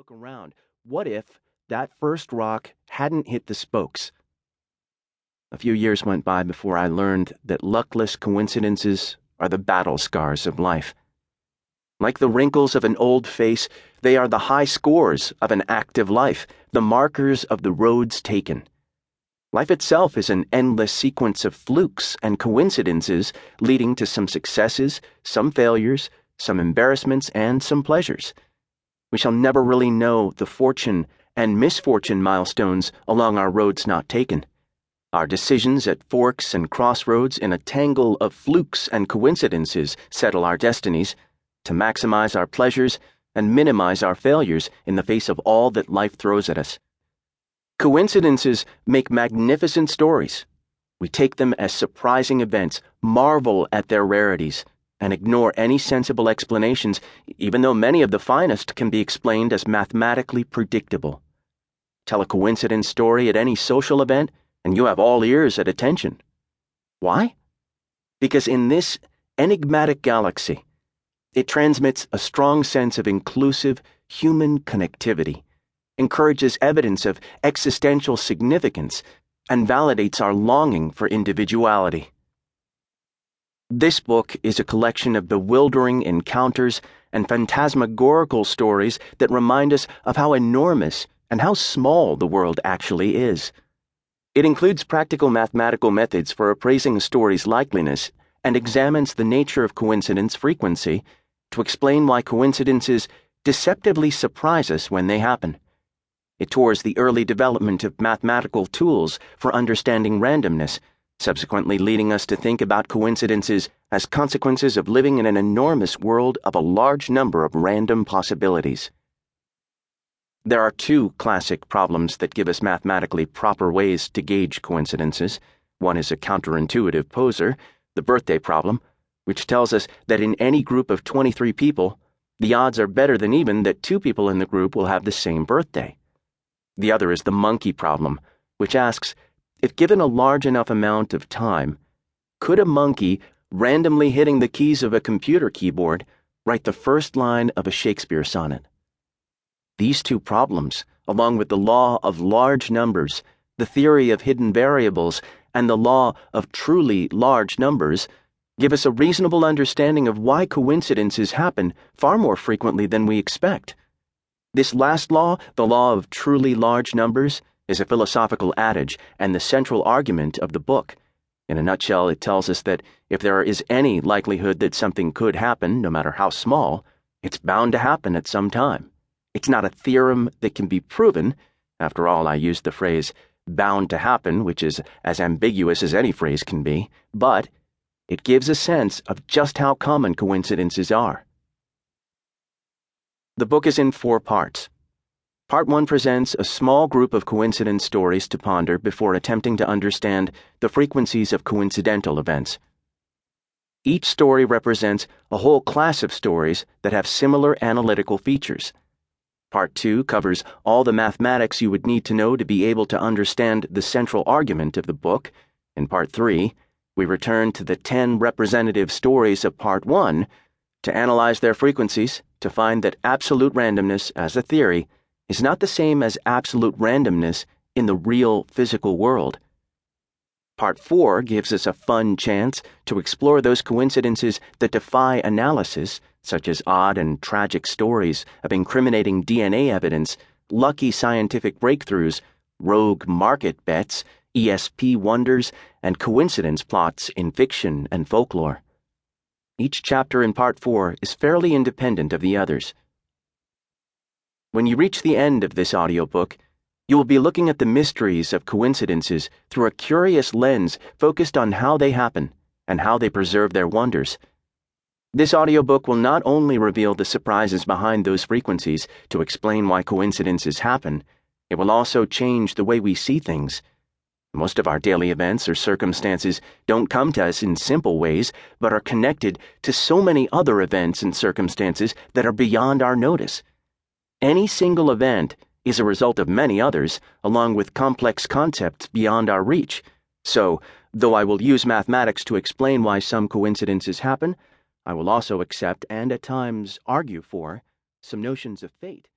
Look around. What if that first rock hadn't hit the spokes? A few years went by before I learned that luckless coincidences are the battle scars of life. Like the wrinkles of an old face, they are the high scores of an active life, the markers of the roads taken. Life itself is an endless sequence of flukes and coincidences leading to some successes, some failures, some embarrassments, and some pleasures. We shall never really know the fortune and misfortune milestones along our roads not taken. Our decisions at forks and crossroads in a tangle of flukes and coincidences settle our destinies, to maximize our pleasures and minimize our failures in the face of all that life throws at us. Coincidences make magnificent stories. We take them as surprising events, marvel at their rarities, and ignore any sensible explanations, even though many of the finest can be explained as mathematically predictable. Tell a coincidence story at any social event, and you have all ears at attention. Why? Because in this enigmatic galaxy, it transmits a strong sense of inclusive human connectivity, encourages evidence of existential significance, and validates our longing for individuality. This book is a collection of bewildering encounters and phantasmagorical stories that remind us of how enormous and how small the world actually is. It includes practical mathematical methods for appraising a story's likeliness and examines the nature of coincidence frequency to explain why coincidences deceptively surprise us when they happen. It tours the early development of mathematical tools for understanding randomness, subsequently leading us to think about coincidences as consequences of living in an enormous world of a large number of random possibilities. There are two classic problems that give us mathematically proper ways to gauge coincidences. One is a counterintuitive poser, the birthday problem, which tells us that in any group of 23 people, the odds are better than even that two people in the group will have the same birthday. The other is the monkey problem, which asks, if given a large enough amount of time, could a monkey, randomly hitting the keys of a computer keyboard, write the first line of a Shakespeare sonnet? These two problems, along with the law of large numbers, the theory of hidden variables, and the law of truly large numbers, give us a reasonable understanding of why coincidences happen far more frequently than we expect. This last law, the law of truly large numbers, is a philosophical adage and the central argument of the book. In a nutshell, it tells us that if there is any likelihood that something could happen, no matter how small, it's bound to happen at some time. It's not a theorem that can be proven. After all, I used the phrase bound to happen, which is as ambiguous as any phrase can be, but it gives a sense of just how common coincidences are. The book is in 4 parts. Part 1 presents a small group of coincidence stories to ponder before attempting to understand the frequencies of coincidental events. Each story represents a whole class of stories that have similar analytical features. Part 2 covers all the mathematics you would need to know to be able to understand the central argument of the book. In Part 3, we return to the 10 representative stories of Part 1 to analyze their frequencies to find that absolute randomness as a theory is not the same as absolute randomness in the real physical world. Part 4 gives us a fun chance to explore those coincidences that defy analysis, such as odd and tragic stories of incriminating DNA evidence, lucky scientific breakthroughs, rogue market bets, ESP wonders, and coincidence plots in fiction and folklore. Each chapter in Part 4 is fairly independent of the others. When you reach the end of this audiobook, you will be looking at the mysteries of coincidences through a curious lens focused on how they happen and how they preserve their wonders. This audiobook will not only reveal the surprises behind those frequencies to explain why coincidences happen, it will also change the way we see things. Most of our daily events or circumstances don't come to us in simple ways, but are connected to so many other events and circumstances that are beyond our notice. Any single event is a result of many others, along with complex concepts beyond our reach. So, though I will use mathematics to explain why some coincidences happen, I will also accept and at times argue for some notions of fate.